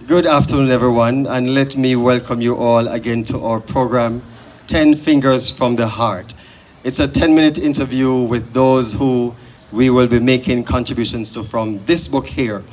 Good afternoon, everyone, and let me welcome you all again to our program, 10 Fingers from the Heart. It's a 10-minute interview with those who we will be making contributions to from this book here,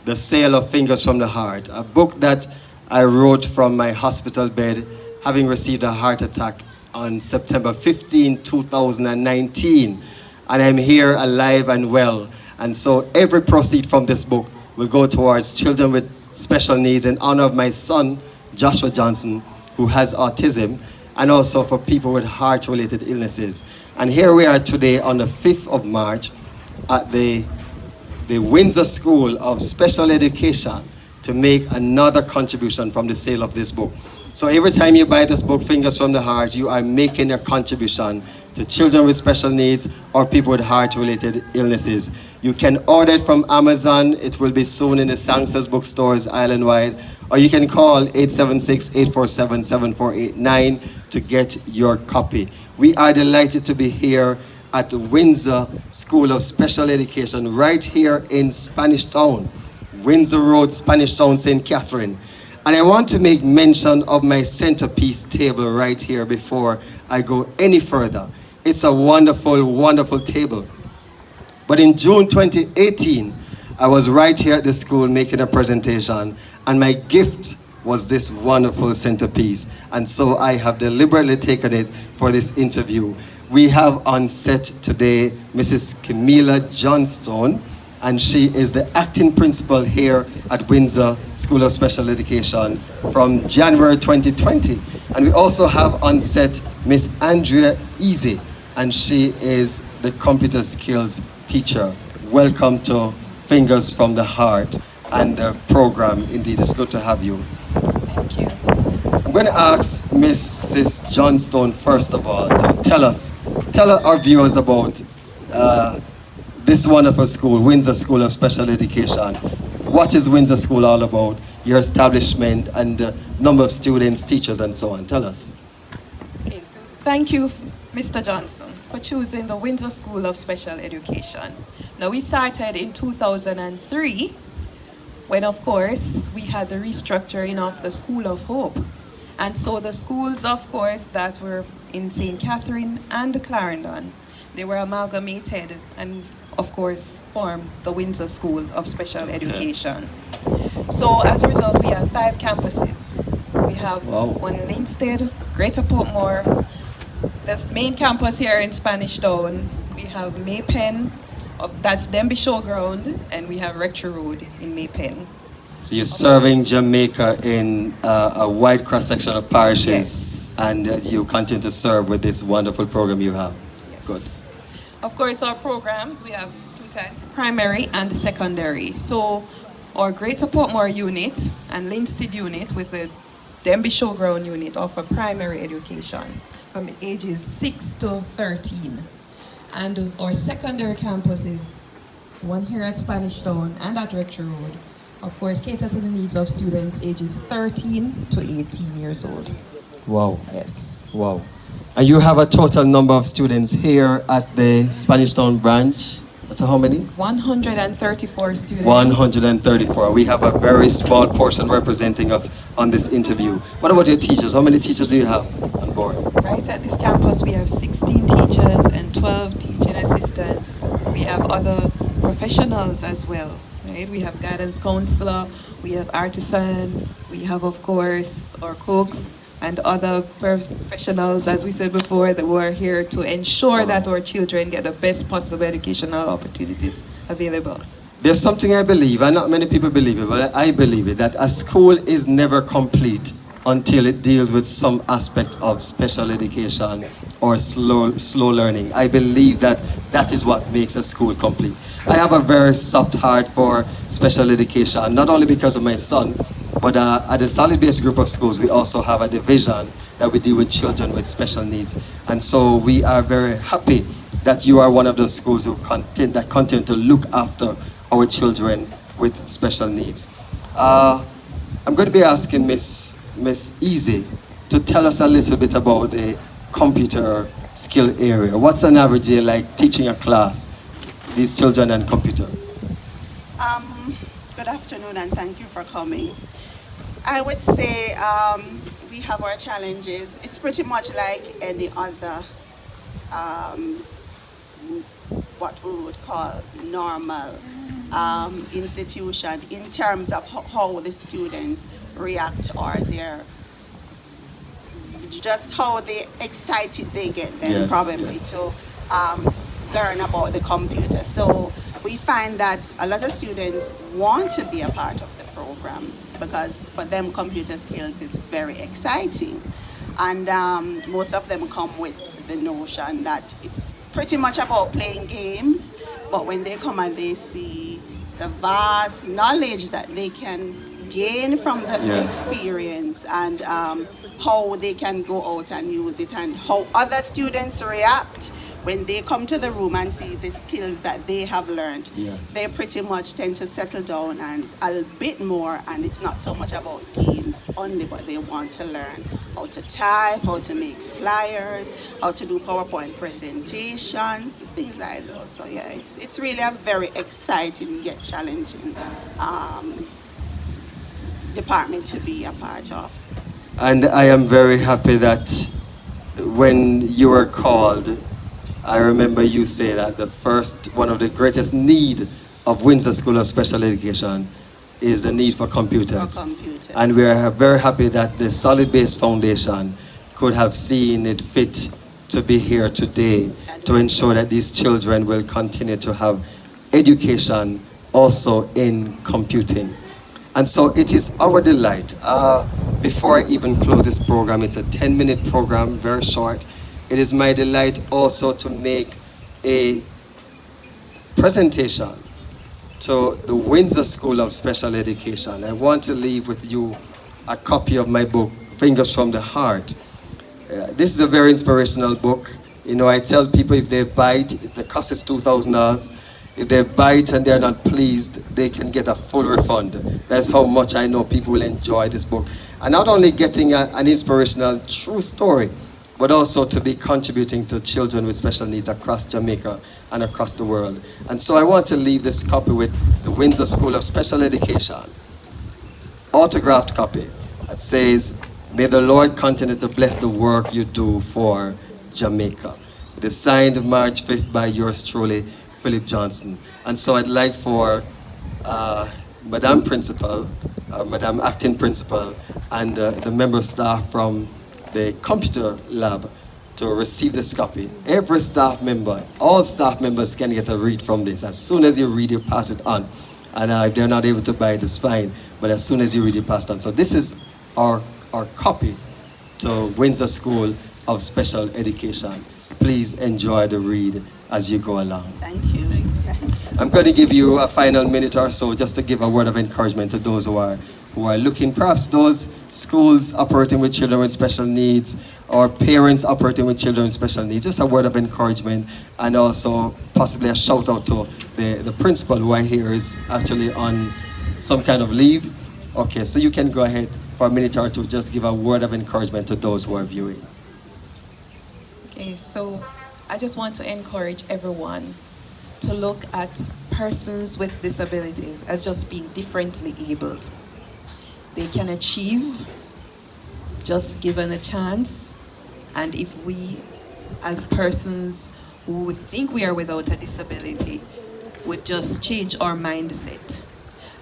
The Sale of Fingers from the Heart, a book that I wrote from my hospital bed, having received a heart attack on September 15, 2019. And I'm here alive and well. And so every proceed from this book will go towards children with special needs in honor of my son, Joshua Johnson, who has autism, and also for people with heart-related illnesses. And here we are today on the 5th of March at the Windsor School of Special Education to make another contribution from the sale of this book. So every time you buy this book, Fingers from the Heart, you are making a contribution to children with special needs or people with heart-related illnesses. You can order it from Amazon. It will be soon in the Sangster's bookstores island-wide, or you can call 876-847-7489 to get your copy. We are delighted to be here at the Windsor School of Special Education, right here in Spanish Town, Windsor Road, Spanish Town, St. Catherine. And I want to make mention of my centerpiece table right here before I go any further. It's a wonderful, wonderful table. But in June 2018, I was right here at the school making a presentation, and my gift was this wonderful centerpiece. And so I have deliberately taken it for this interview. We have on set today Mrs. Camilla Johnstone, and she is the acting principal here at Windsor School of Special Education from January 2020. And we also have on set Miss Andrea Easy, and she is the computer skills teacher. Welcome to Fingers from the Heart and the program. Indeed, it's good to have you. Thank you. I'm going to ask Mrs. Johnstone first of all to tell our viewers about this wonderful school, Windsor School of Special Education. What is Windsor School all about? Your establishment and the number of students, teachers, and so on. Tell us. Okay, so thank you, Mr. Johnson, for choosing the Windsor School of Special Education. Now, we started in 2003 when, of course, we had the restructuring of the School of Hope. And so the schools, of course, that were in St. Catherine and Clarendon, they were amalgamated and, of course, formed the Windsor School of Special Education. So as a result, we have 5 campuses. We have one in Linstead, Greater Portmore, the main campus here in Spanish Town. We have Maypen, that's Denby Showground, and we have Rectory Road in Maypen. So you're serving Jamaica in a wide cross-section of parishes, Yes. and you continue to serve with this wonderful program you have. Yes. Good. Of course, our programs, we have 2 types, primary and secondary. So our Greater Portmore unit and Linstead unit with the Denby Showground unit offer primary education from ages 6 to 13. And our secondary campuses, one here at Spanish Town and at Rectory Road, of course, cater to the needs of students ages 13 to 18 years old. Wow. Yes. Wow. And you have a total number of students here at the Spanish Town branch. That's how many? 134 students. 134. We have a very small portion representing us on this interview. What about your teachers? How many teachers do you have on board? Right at this campus, we have 16 teachers and 12 teaching assistants. We have other professionals as well. Right? We have guidance counselor, we have artisan, we have, of course, our cooks and other professionals, as we said before, that were here to ensure that our children get the best possible educational opportunities available. There's something I believe, and not many people believe it, but I believe it, that a school is never complete until it deals with some aspect of special education or slow learning. I believe that that is what makes a school complete. I have a very soft heart for special education, not only because of my son, but at the Solid Base Group of Schools, we also have a division that we deal with children with special needs. And so we are very happy that you are one of those schools who continue to look after our children with special needs. I'm going to be asking Miss Easy to tell us a little bit about the computer skill area. What's an average day like teaching a class, these children and computer? Good afternoon and thank you for coming. I would say we have our challenges. It's pretty much like any other, um, what we would call normal institution in terms of how the students react or their just how they excited they get then Yes, probably yes. to learn about the computer. So we find that a lot of students want to be a part of the program because for them computer skills is very exciting. And most of them come with the notion that it's pretty much about playing games, but when they come and they see the vast knowledge that they can gain from the Yes. experience and how they can go out and use it and how other students react when they come to the room and see the skills that they have learned, Yes. they pretty much tend to settle down and a bit more, and it's not so much about games only, but they want to learn how to type, how to make flyers, how to do PowerPoint presentations, things like those. So yeah, it's really a very exciting yet challenging department to be a part of. And I am very happy that when you were called, I remember you say that the first, one of the greatest need of Windsor School of Special Education is the need for computers. For computers. And we are very happy that the Solid Base Foundation could have seen it fit to be here today to ensure that these children will continue to have education also in computing. And so it is our delight. Before I even close this program, it's a 10-minute program, very short. It is my delight also to make a presentation to the Windsor School of Special Education. I want to leave with you a copy of my book, Fingers from the Heart. This is a very inspirational book. You know, I tell people if they buy it, the cost is $2,000. If they buy it and they're not pleased, they can get a full refund. That's how much I know people will enjoy this book. And not only getting an inspirational true story, but also to be contributing to children with special needs across Jamaica and across the world. And so I want to leave this copy with the Windsor School of Special Education, autographed copy that says, "May the Lord continue to bless the work you do for Jamaica." It is signed March 5th by yours truly, Phillip Johnson. And so I'd like for Madam Principal, Madam Acting Principal, and the member staff from the computer lab to receive this copy. Every staff member, all staff members can get a read from this. As soon as you read, you pass it on. And if they're not able to buy it, it's fine. But as soon as you read, you pass it on. So this is our copy to Windsor School of Special Education. Please enjoy the read as you go along. Thank you. I'm going to give you a final minute or so just to give a word of encouragement to those who are looking, perhaps those schools operating with children with special needs or parents operating with children with special needs. Just a word of encouragement and also possibly a shout out to the principal who I hear is actually on some kind of leave. Okay, so you can go ahead for a minute or two, just give a word of encouragement to those who are viewing. Okay, so I just want to encourage everyone to look at persons with disabilities as just being differently abled. They can achieve just given a chance, and if we as persons who would think we are without a disability would just change our mindset.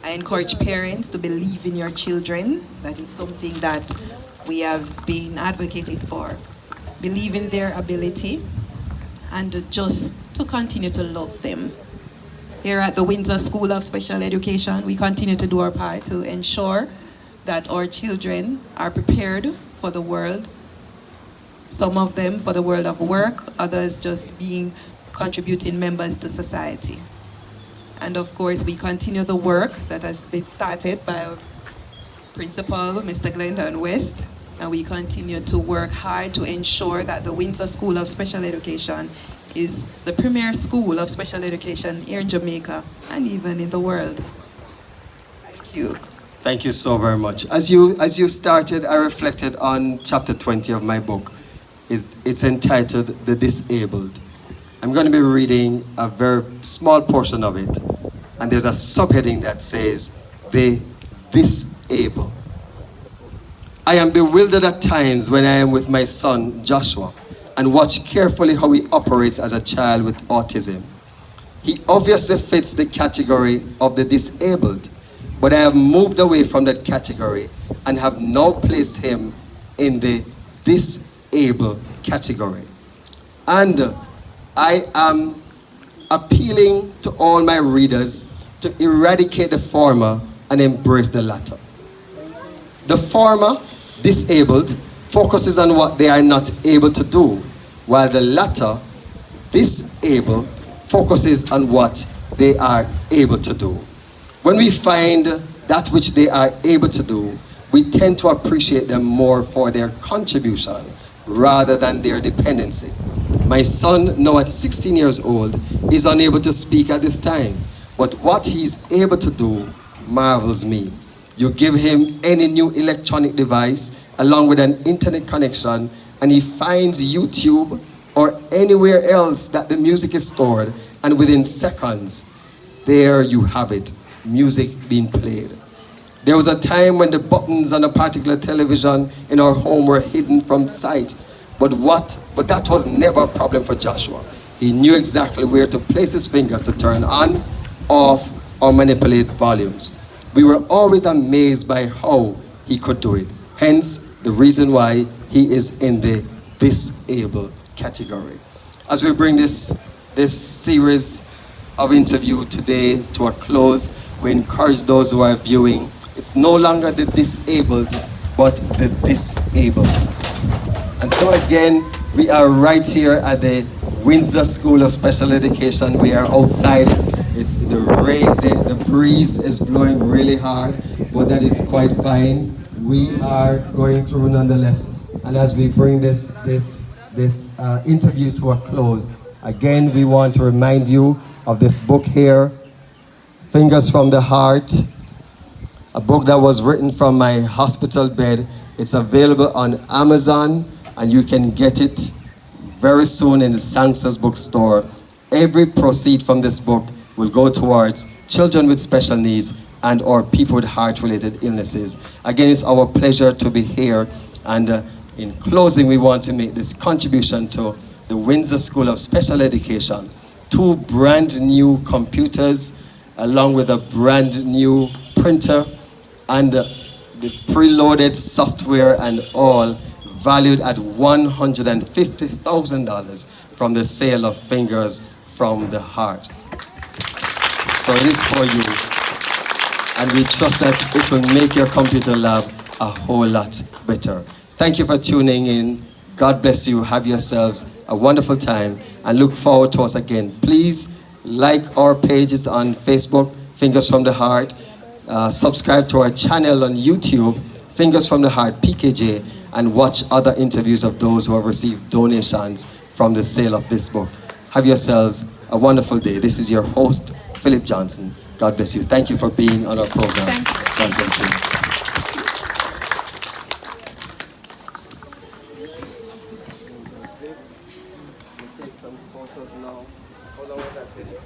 I encourage parents to believe in your children. That is something that we have been advocating for. Believe in their ability and just to continue to love them. Here at the Windsor School of Special Education, we continue to do our part to ensure that our children are prepared for the world. Some of them for the world of work, others just being contributing members to society. And of course, we continue the work that has been started by our principal, Mr. Glendon West, and we continue to work hard to ensure that the Windsor School of Special Education is the premier school of special education here in Jamaica and even in the world. Thank you. Thank you so very much. As you started, I reflected on chapter 20 of my book. It's entitled The Disabled. I'm going to be reading a very small portion of it. And there's a subheading that says, The Disable. I am bewildered at times when I am with my son, Joshua, and watch carefully how he operates as a child with autism. He obviously fits the category of the disabled, but I have moved away from that category and have now placed him in the disabled category. And I am appealing to all my readers to eradicate the former and embrace the latter. The former, disabled, focuses on what they are not able to do, while the latter, disabled, focuses on what they are able to do. When we find that which they are able to do, we tend to appreciate them more for their contribution rather than their dependency. My son, now at 16 years old, is unable to speak at this time, but what he's able to do marvels me. You give him any new electronic device along with an internet connection, and he finds YouTube or anywhere else that the music is stored, and within seconds, there you have it, music being played. There was a time when the buttons on a particular television in our home were hidden from sight, but that was never a problem for Joshua. He knew exactly where to place his fingers to turn on, off, or manipulate volumes. We were always amazed by how he could do it. Hence, the reason why he is in the disabled category. As we bring this series of interview today to a close, we encourage those who are viewing, it's no longer the disabled, but the disabled. And so again, we are right here at the Windsor School of Special Education. We are outside. It's the rain, the breeze is blowing really hard, but that is quite fine. We are going through nonetheless. And as we bring this interview to a close, again, we want to remind you of this book here, Fingers from the Heart, a book that was written from my hospital bed. It's available on Amazon, and you can get it very soon in the Sangster's bookstore. Every proceed from this book will go towards children with special needs and or people with heart-related illnesses. Again, it's our pleasure to be here, and in closing, we want to make this contribution to the Windsor School of Special Education. 2 brand new computers, along with a brand new printer, and the preloaded software and all, valued at $150,000 from the sale of Fingers from the Heart. So it is for you. And we trust that it will make your computer lab a whole lot better. Thank you for tuning in. God bless you. Have yourselves a wonderful time and look forward to us again. Please like our pages on Facebook, Fingers from the Heart. Subscribe to our channel on YouTube, Fingers from the Heart PKJ, and watch other interviews of those who have received donations from the sale of this book. Have yourselves a wonderful day. This is your host, Phillip Johnson. God bless you. Thank you for being on our program. Thank you. God bless you. Take some photos now. How long was that video?